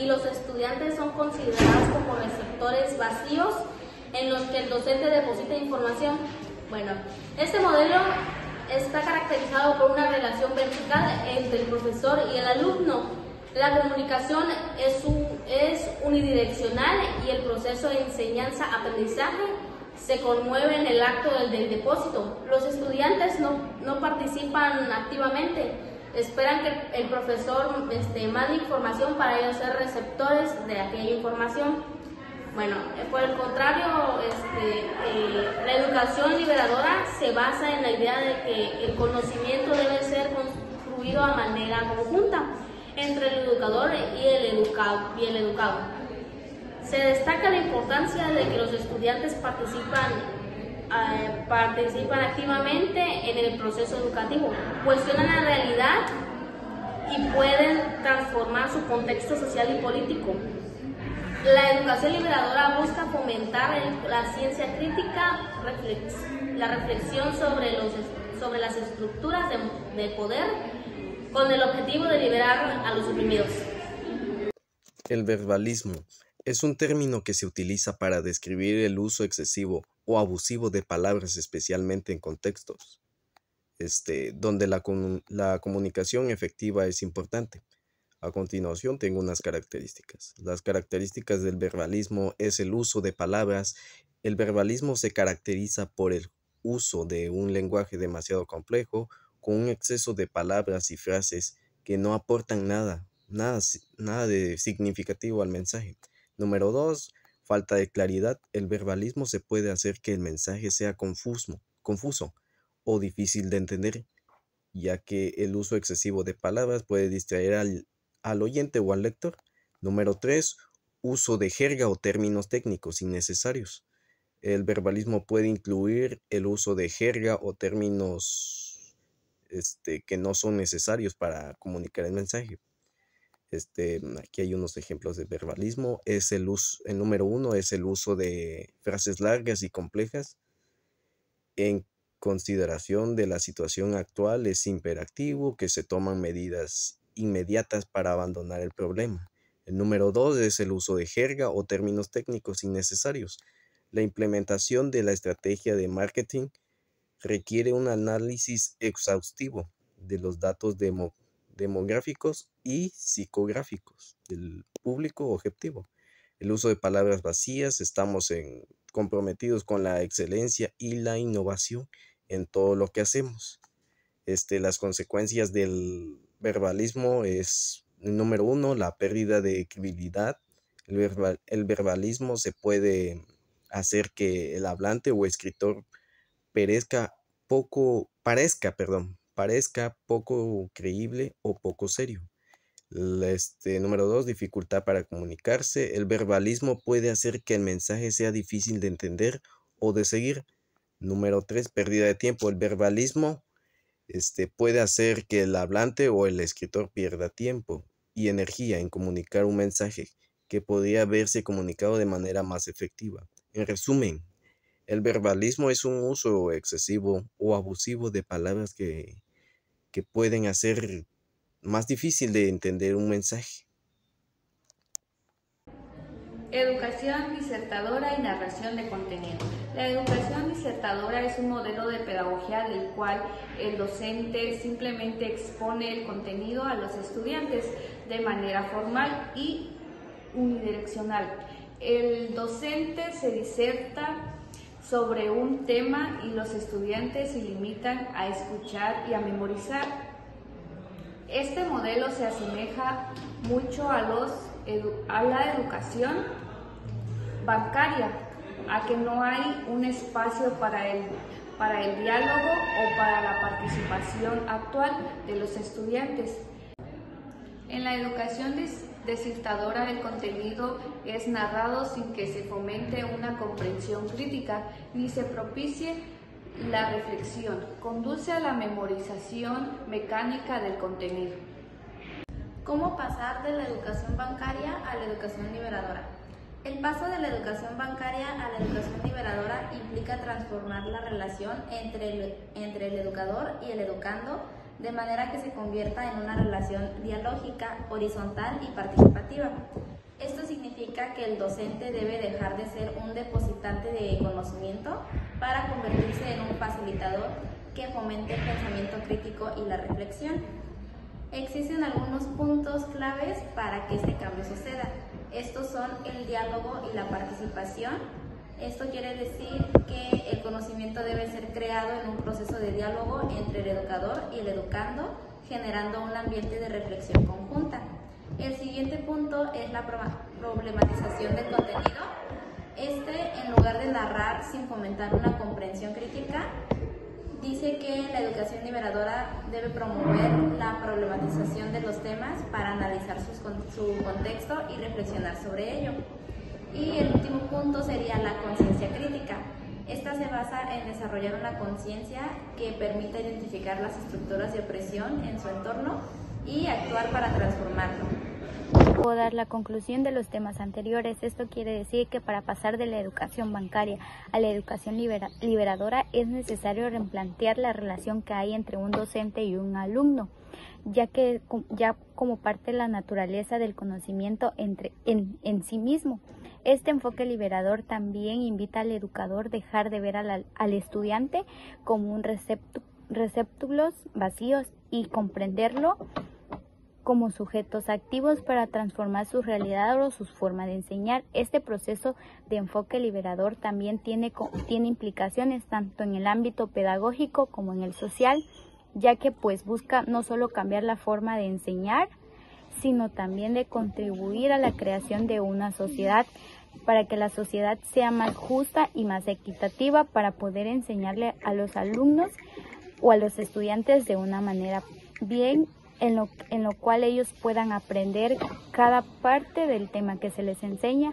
y los estudiantes son considerados como receptores vacíos en los que el docente deposita información. Bueno, este modelo está caracterizado por una relación vertical entre el profesor y el alumno. La comunicación es unidireccional y el proceso de enseñanza-aprendizaje se conmueve en el acto del depósito. Los estudiantes no participan activamente, esperan que el profesor mande información para ellos ser receptores de aquella información. Bueno, por el contrario, la educación liberadora se basa en la idea de que el conocimiento debe ser construido a manera conjunta entre el educador y el educado. Se destaca la importancia de que los estudiantes participan activamente en el proceso educativo, cuestionan la realidad y pueden transformar su contexto social y político. La educación liberadora busca fomentar la ciencia crítica, la reflexión sobre las estructuras de poder, con el objetivo de liberar a los oprimidos. El verbalismo es un término que se utiliza para describir el uso excesivo o abusivo de palabras, especialmente en contextos donde la comunicación efectiva es importante. A continuación tengo unas características. Las características del verbalismo es el uso de palabras. El verbalismo se caracteriza por el uso de un lenguaje demasiado complejo, con un exceso de palabras y frases que no aportan nada de significativo al mensaje. Número 2, falta de claridad. El verbalismo se puede hacer que el mensaje sea confuso o difícil de entender, ya que el uso excesivo de palabras puede distraer al oyente o al lector. Número 3, uso de jerga o términos técnicos innecesarios. El verbalismo puede incluir el uso de jerga o términos que no son necesarios para comunicar el mensaje. Aquí hay unos ejemplos de verbalismo. El número 1 es el uso de frases largas y complejas. En consideración de la situación actual, es imperativo que se toman medidas inmediatas para abandonar el problema. El número 2 es el uso de jerga o términos técnicos innecesarios. La implementación de la estrategia de marketing requiere un análisis exhaustivo de los datos demográficos y psicográficos del público objetivo. El uso de palabras vacías. Estamos comprometidos con la excelencia y la innovación en todo lo que hacemos. Las consecuencias del verbalismo es, número 1, la pérdida de credibilidad. El verbalismo se puede hacer que el hablante o escritor parezca poco creíble o poco serio. Número 2, dificultad para comunicarse. El verbalismo puede hacer que el mensaje sea difícil de entender o de seguir. Número 3, pérdida de tiempo. El verbalismo puede hacer que el hablante o el escritor pierda tiempo y energía en comunicar un mensaje que podría haberse comunicado de manera más efectiva. En resumen, el verbalismo es un uso excesivo o abusivo de palabras que pueden hacer más difícil de entender un mensaje. Educación disertadora y narración de contenido. La educación disertadora es un modelo de pedagogía del cual el docente simplemente expone el contenido a los estudiantes de manera formal y unidireccional. El docente se diserta sobre un tema y los estudiantes se limitan a escuchar y a memorizar. Este modelo se asemeja mucho a la educación bancaria, a que no hay un espacio para el diálogo o para la participación actual de los estudiantes. En la educación disertadora, el contenido es narrado sin que se fomente una comprensión crítica ni se propicie la reflexión. Conduce a la memorización mecánica del contenido. ¿Cómo pasar de la educación bancaria a la educación liberadora? El paso de la educación bancaria a la educación liberadora implica transformar la relación entre el educador y el educando de manera que se convierta en una relación dialógica, horizontal y participativa. Esto significa que el docente debe dejar de ser un depositante de conocimiento para convertirse en un facilitador que fomente el pensamiento crítico y la reflexión. Existen algunos puntos claves para que este cambio suceda. Estos son el diálogo y la participación. Esto quiere decir que el conocimiento debe ser creado en un proceso de diálogo entre el educador y el educando, generando un ambiente de reflexión conjunta. El siguiente punto es la problematización del contenido. En lugar de narrar sin fomentar una comprensión crítica, dice que la educación liberadora debe promover la problematización de los temas para analizar su contexto y reflexionar sobre ello. Y el último punto sería la conciencia crítica. Esta se basa en desarrollar una conciencia que permita identificar las estructuras de opresión en su entorno y actuar para transformarlo. Puedo dar la conclusión de los temas anteriores. Esto quiere decir que para pasar de la educación bancaria a la educación liberadora es necesario replantear la relación que hay entre un docente y un alumno, ya como parte de la naturaleza del conocimiento en sí mismo. Este enfoque liberador también invita al educador a dejar de ver al estudiante como un receptáculos vacíos y comprenderlo como sujetos activos para transformar su realidad o sus formas de enseñar. Este proceso de enfoque liberador también tiene implicaciones tanto en el ámbito pedagógico como en el social, ya que busca no solo cambiar la forma de enseñar, sino también de contribuir a la creación de una sociedad para que la sociedad sea más justa y más equitativa, para poder enseñarle a los alumnos o a los estudiantes de una manera bien, en lo cual ellos puedan aprender cada parte del tema que se les enseña.